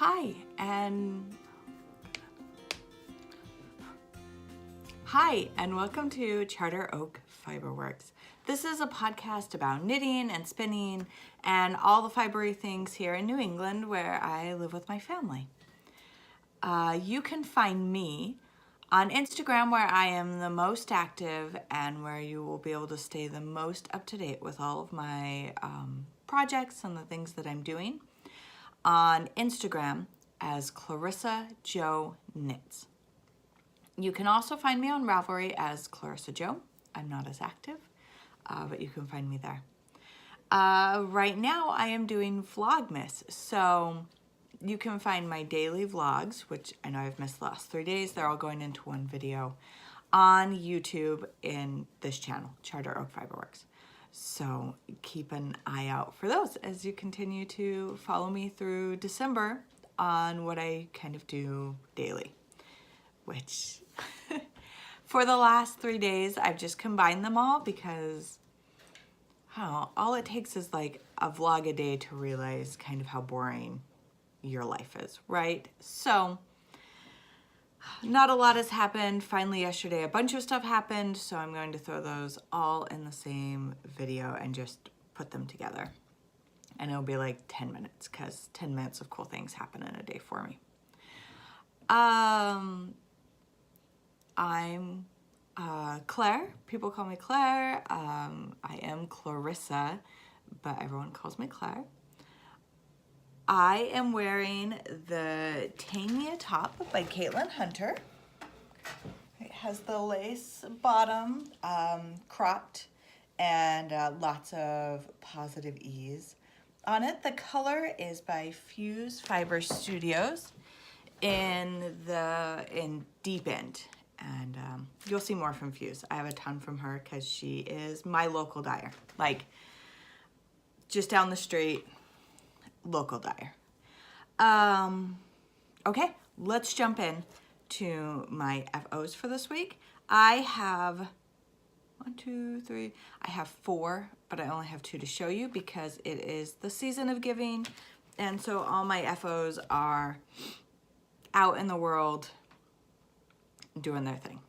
Hi and welcome to Charter Oak Fiberworks. This is a podcast about knitting and spinning and all the fibery things here in New England where I live with my family. You can find me on Instagram where I am the most active and where you will be able to stay the most up to date with all of my projects and the things that I'm doing. On Instagram as Clarissa Jo Knits. You can also find me on Ravelry as Clarissa Jo. I'm not as active, but you can find me there. Right now I am doing Vlogmas, so you can find my daily vlogs, which I know I've missed the last 3 days. They're all going into one video on YouTube in this channel, Charter Oak Fiberworks. So keep an eye out for those as you continue to follow me through December on what I kind of do daily, which for the last 3 days, I've just combined them all because I don't know, all it takes is like a vlog a day to realize kind of how boring your life is, right? So not a lot has happened. Finally yesterday a bunch of stuff happened, so I'm going to throw those all in the same video and just put them together. And it'll be like 10 minutes because 10 minutes of cool things happen in a day for me. I'm Claire. People call me Claire. I am Clarissa, but everyone calls me Claire. I am wearing the Tania top by Caitlin Hunter. It has the lace bottom, cropped, and lots of positive ease on it. The color is by Fuse Fiber Studios in Deep End. And you'll see more from Fuse. I have a ton from her because she is my local dyer. Like, just down the street, local dyer. Okay, let's jump in to my FOs for this week. I have 4, but I only have 2 to show you because it is the season of giving. And so all my FOs are out in the world doing their thing.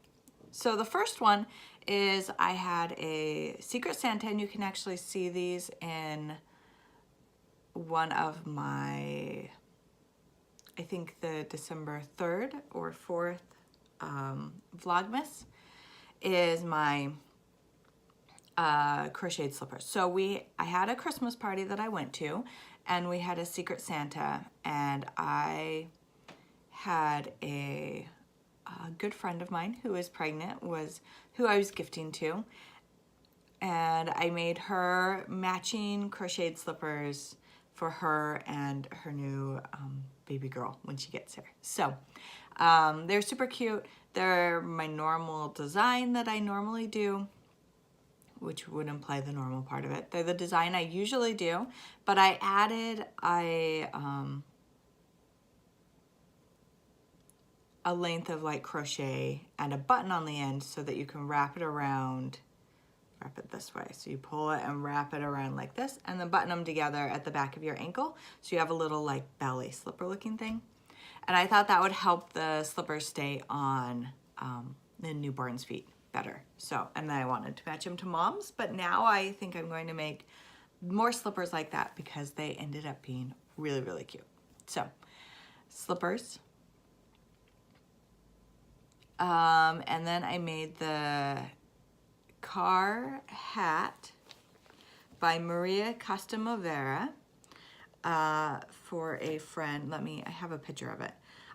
So the first one is I had a Secret Santa, and you can actually see these in one of my, I think the December 3rd or 4th Vlogmas is my crocheted slippers. So I had a Christmas party that I went to, and we had a Secret Santa, and I had a good friend of mine who is pregnant, was who I was gifting to, and I made her matching crocheted slippers for her and her new baby girl when she gets here. So they're super cute. They're my normal design that I normally do, which would imply the normal part of it. They're the design I usually do, but I added a length of like crochet and a button on the end so that you can wrap it this way. So you pull it and wrap it around like this and then button them together at the back of your ankle. So you have a little like ballet slipper looking thing. And I thought that would help the slippers stay on the newborn's feet better. So, and then I wanted to match them to mom's, but now I think I'm going to make more slippers like that because they ended up being really, really cute. So slippers. And then I made the car hat by Maria Costamovera for a friend. I have a picture of it.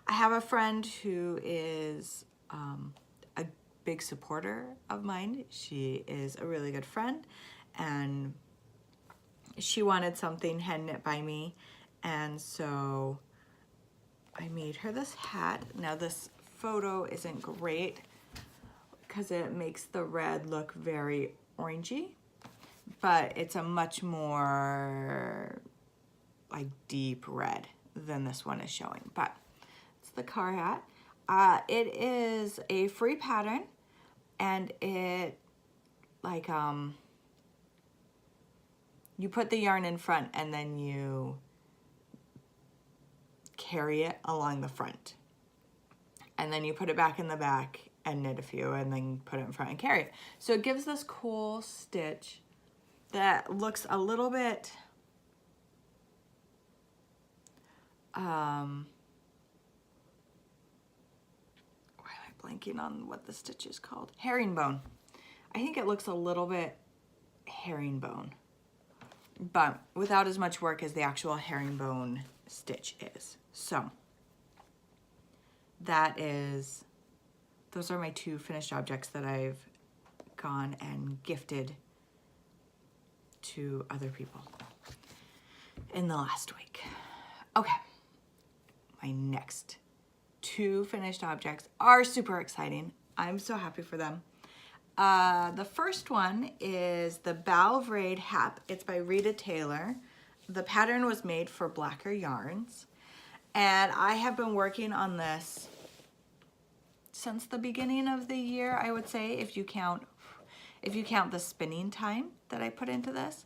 I have a friend who is a big supporter of mine. She is a really good friend, and she wanted something hand knit by me, and so I made her this hat. Now this photo isn't great because it makes the red look very orangey, but it's a much more like deep red than this one is showing. But it's the car hat. It is a free pattern, and it like you put the yarn in front and then you carry it along the front. And then you put it back in the back and knit a few and then put it in front and carry it. So it gives this cool stitch that looks a little bit, why am I blanking on what the stitch is called? Herringbone. I think it looks a little bit herringbone, but without as much work as the actual herringbone stitch is. So those are my two finished objects that I've gone and gifted to other people in the last week. Okay, my next two finished objects are super exciting. I'm so happy for them. The first one is the Balvrade Hap. It's by Rita Taylor. The pattern was made for Blacker Yarns, and I have been working on this since the beginning of the year, I would say, if you count the spinning time that I put into this,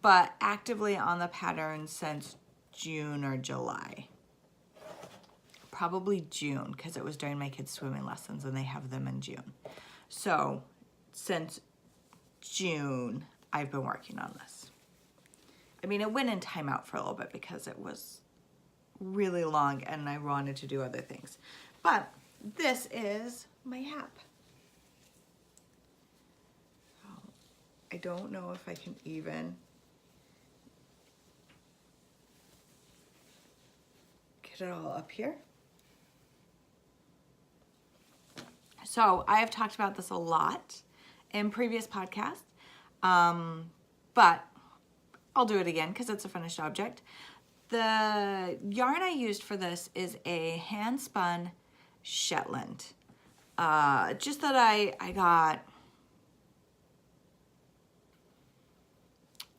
but actively on the pattern since June or July. Probably June, because it was during my kids' swimming lessons and they have them in June. So since June, I've been working on this. I mean, it went in timeout for a little bit because it was really long and I wanted to do other things. But this is my hap. I don't know if I can even get it all up here. So I have talked about this a lot in previous podcasts, but I'll do it again because it's a finished object. The yarn I used for this is a hand spun Shetland. Just that I got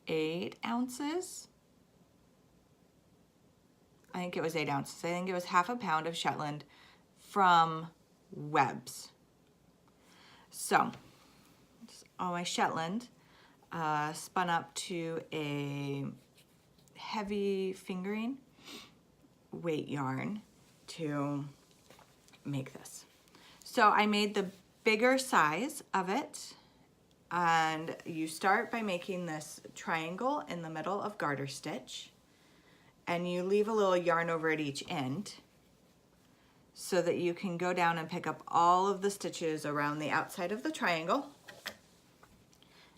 8 ounces. I think it was 8 ounces. I think it was half a pound of Shetland from Webb's. So, all my Shetland spun up to a heavy fingering weight yarn to make this. So I made the bigger size of it, and you start by making this triangle in the middle of garter stitch, and you leave a little yarn over at each end so that you can go down and pick up all of the stitches around the outside of the triangle,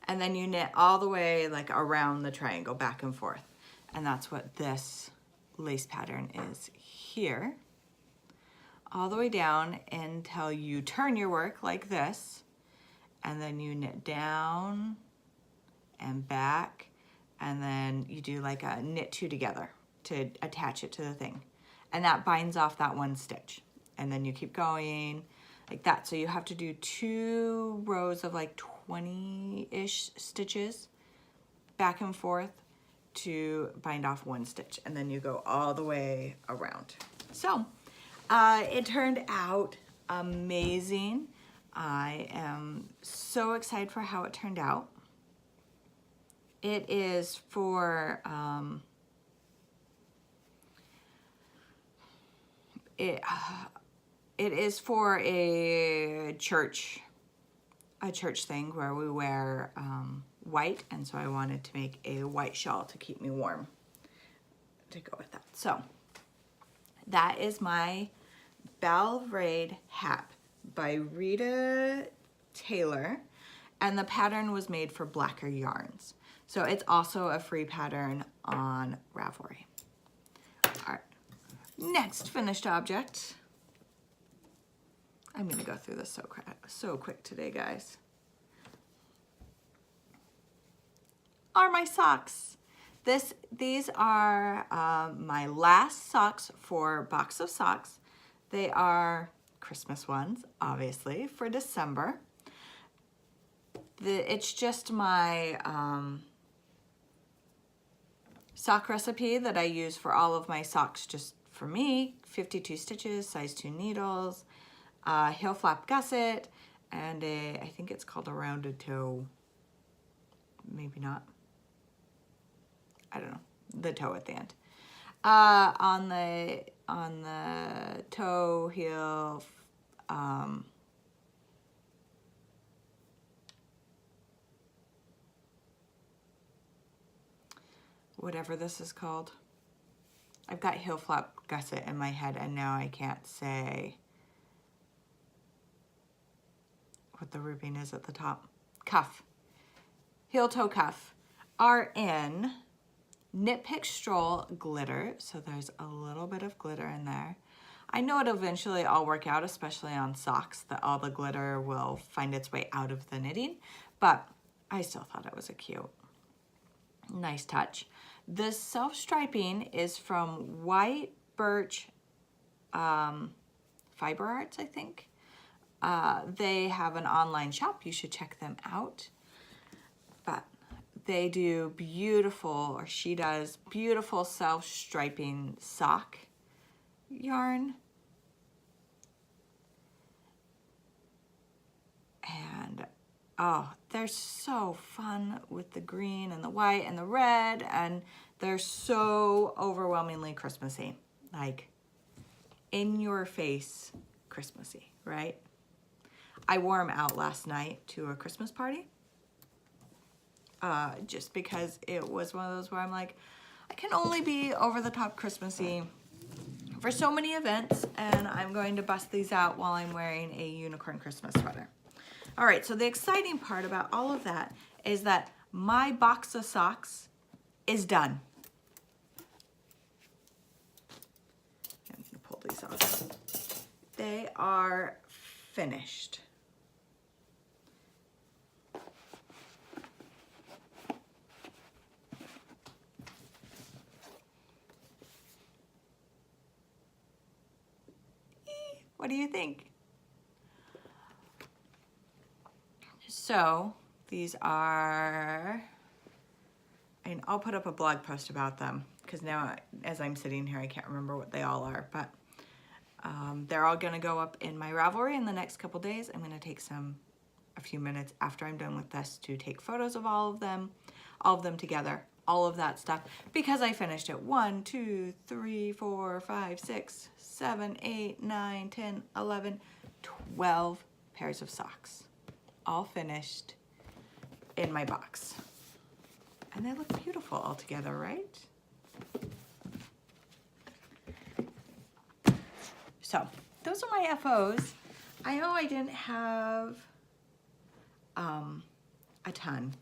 and then you knit all the way like around the triangle back and forth. And that's what this lace pattern is here, all the way down until you turn your work like this, and then you knit down and back, and then you do like a knit 2 together to attach it to the thing, and that binds off that one stitch, and then you keep going like that. So you have to do 2 rows of like 20-ish stitches back and forth to bind off one stitch, and then you go all the way around. So it turned out amazing. I am so excited for how it turned out. It is for it is for a church thing where we wear white, and so I wanted to make a white shawl to keep me warm to go with that. So that is my Balvrade Hap by Rita Taylor, and the pattern was made for Blacker Yarns. So it's also a free pattern on Ravelry. All right, next finished object. I'm gonna go through this so quick today, guys. Are my socks. These are my last socks for Box of Socks. They are Christmas ones, obviously, for December. It's just my sock recipe that I use for all of my socks, just for me. 52 stitches, size 2 needles, heel flap gusset, and I think it's called a rounded toe. Maybe not. I don't know. The toe at the end. On the toe, heel, whatever this is called. I've got heel flap gusset in my head and now I can't say what the ribbing is at the top. Cuff. Heel toe cuff are in Knit Pick Stroll glitter. So there's a little bit of glitter in there. I know it'll eventually all work out, especially on socks, that all the glitter will find its way out of the knitting, but I still thought it was a cute, nice touch. This self-striping is from White Birch Fiber Arts, I think. They have an online shop. You should check them out. But they do beautiful, or she does, beautiful self-striping sock yarn. And oh, they're so fun with the green and the white and the red, and they're so overwhelmingly Christmassy, like in your face Christmassy, right? I wore them out last night to a Christmas party, just because it was one of those where I'm like, I can only be over the top Christmassy for so many events, and I'm going to bust these out while I'm wearing a unicorn Christmas sweater. All right, so the exciting part about all of that is that my box of socks is done. I'm gonna pull these off. They are finished. What do you think? So these are, and I'll put up a blog post about them because now as I'm sitting here, I can't remember what they all are, but they're all gonna go up in my Ravelry in the next couple days. I'm gonna take a few minutes after I'm done with this to take photos of all of them together, all of that stuff, because I finished it. 1, 2, 3, 4, 5, 6, 7, 8, 9, 10, 11, 12 pairs of socks, all finished in my box. And they look beautiful all together, right? So those are my FOs. I know I didn't have a ton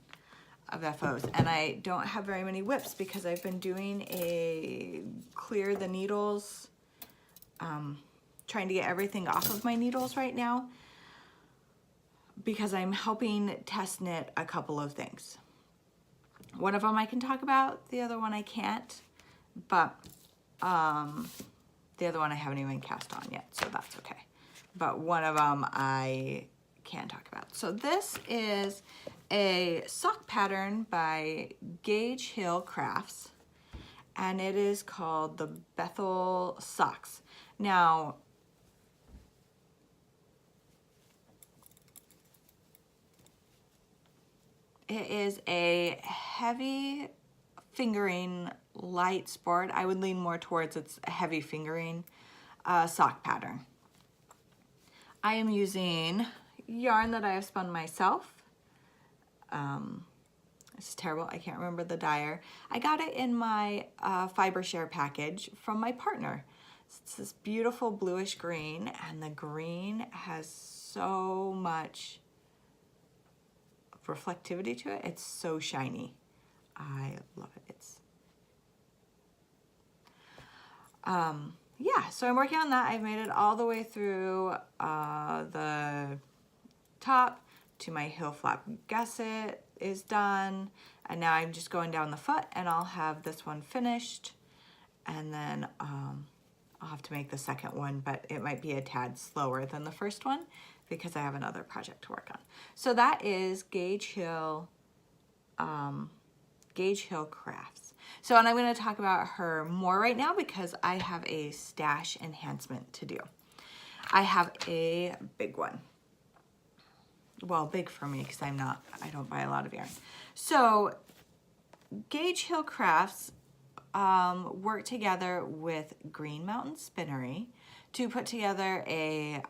of FOs, and I don't have very many whips because I've been doing a clear the needles, trying to get everything off of my needles right now because I'm helping test knit a couple of things. One of them I can talk about, the other one I can't, but the other one I haven't even cast on yet, so that's okay. But one of them I can talk about. So this is a sock pattern by Gage Hill Crafts, and it is called the Bethel Socks. Now, it is a heavy fingering light sport. I would lean more towards it's a heavy fingering sock pattern. I am using yarn that I have spun myself. This is terrible, I can't remember the dyer. I got it in my fiber share package from my partner. It's this beautiful bluish green, and the green has so much reflectivity to it. It's so shiny. I love it. It's yeah, so I'm working on that. I've made it all the way through the top to my heel flap gusset is done, and now I'm just going down the foot, and I'll have this one finished, and then I'll have to make the second one, but it might be a tad slower than the first one because I have another project to work on. So that is Gage Hill Crafts. So, and I'm going to talk about her more right now because I have a stash enhancement to do. I have a big one. Well, big for me because I don't buy a lot of yarn. So Gage Hill Crafts worked together with Green Mountain Spinnery to put together a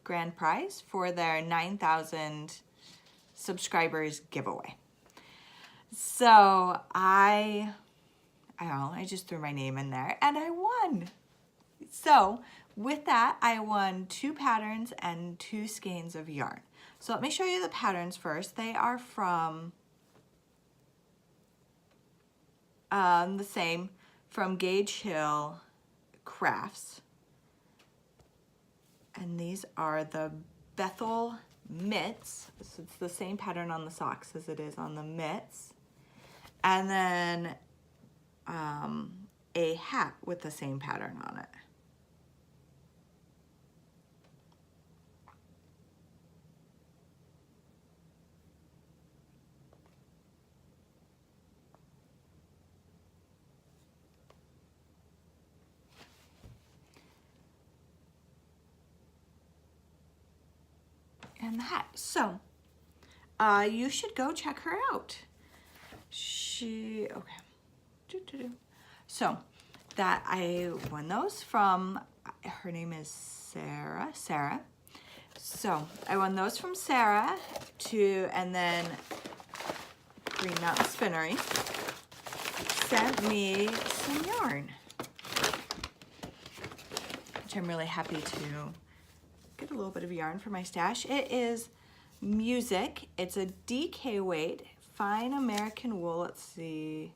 grand prize for their 9,000 subscribers giveaway. So I just threw my name in there and I won. So with that, I won 2 patterns and 2 skeins of yarn. So let me show you the patterns first. They are from the same, from Gage Hill Crafts. And these are the Bethel mitts. So it's the same pattern on the socks as it is on the mitts. And then a hat with the same pattern on it. And the hat. So you should go check her out. Okay. So that I won those from, her name is Sarah. So I won those from Sarah and then Green Mountain Spinnery sent me some yarn, which I'm really happy to get a little bit of yarn for my stash. It is Music. It's a DK weight, fine American wool. Let's see.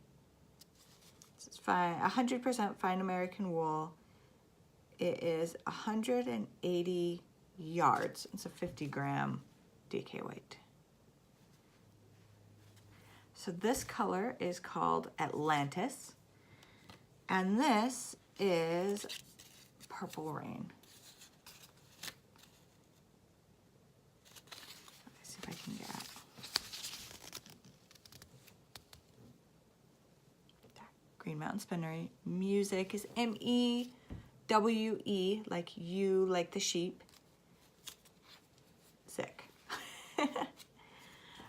It's fine, 100% fine American wool. It is 180 yards. It's a 50-gram DK weight. So this color is called Atlantis, and this is Purple Rain. Let's see if I can get Green Mountain Spinnery. Music is MEWE, like you, like the sheep. Sick.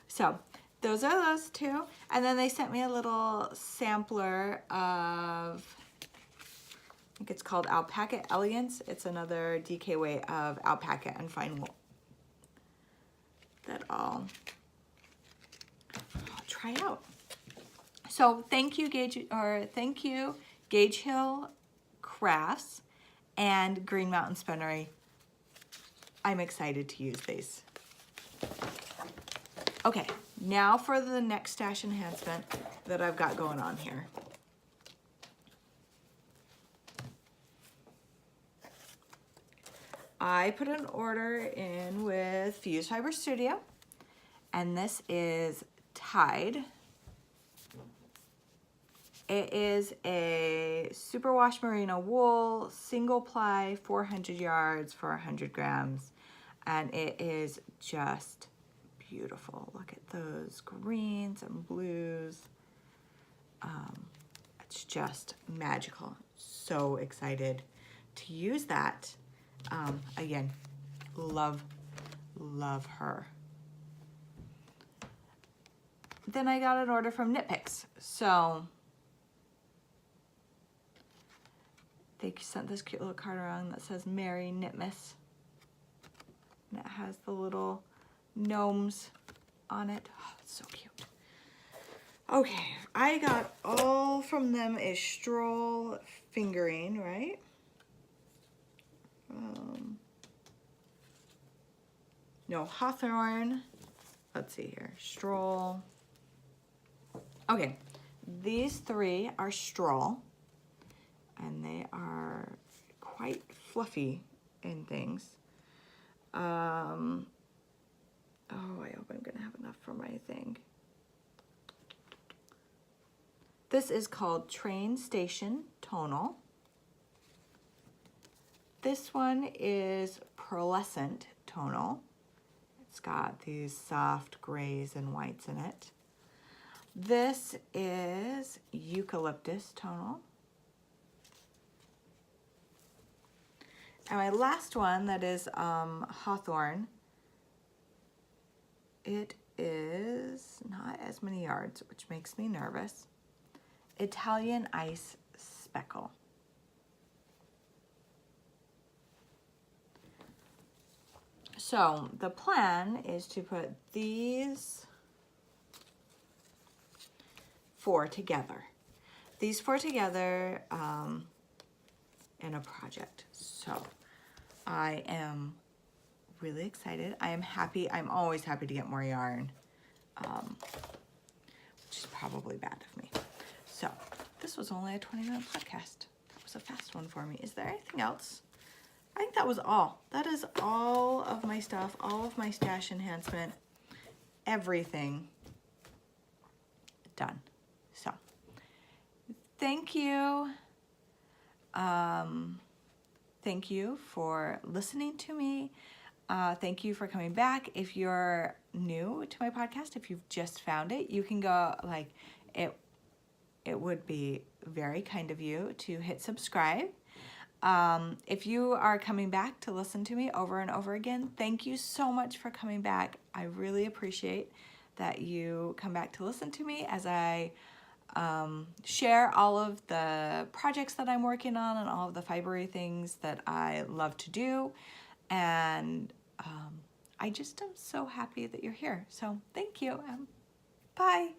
So those are those 2. And then they sent me a little sampler of, I think it's called Alpaca Elegance. It's another DK weight of alpaca and fine wool that I'll try out. So thank you Gage Hill Crafts and Green Mountain Spinnery. I'm excited to use these. Okay, now for the next stash enhancement that I've got going on here. I put an order in with Fuse Fiber Studio, and this is Tide. It is a superwash merino wool, single ply, 400 yards for 100 grams. And it is just beautiful. Look at those greens and blues. It's just magical. So excited to use that. Again, love her. Then I got an order from Knit Picks. So they sent this cute little card around that says Merry Knitmas. And it has the little gnomes on it. Oh, it's so cute. Okay, I got all from them is Stroll fingering, right? No, Hawthorne. Let's see here. Stroll. Okay, these 3 are Stroll. And they are quite fluffy in things. Oh, I hope I'm gonna have enough for my thing. This is called Train Station Tonal. This one is Pearlescent Tonal. It's got these soft grays and whites in it. This is Eucalyptus Tonal. And my last one that is Hawthorne, it is not as many yards, which makes me nervous. Italian Ice Speckle. So the plan is to put these 4 together. These 4 together in a project. So I am really excited. I am happy. I'm always happy to get more yarn, which is probably bad of me. So this was only a 20-minute podcast. That was a fast one for me. Is there anything else? I think that was all. That is all of my stuff, all of my stash enhancement, everything done. So thank you. Thank you for listening to me. Thank you for coming back. If you're new to my podcast, if you've just found it, you can go like it would be very kind of you to hit subscribe. If you are coming back to listen to me over and over again, thank you so much for coming back. I really appreciate that you come back to listen to me as I share all of the projects that I'm working on and all of the fibery things that I love to do. And I just am so happy that you're here. So thank you. Bye.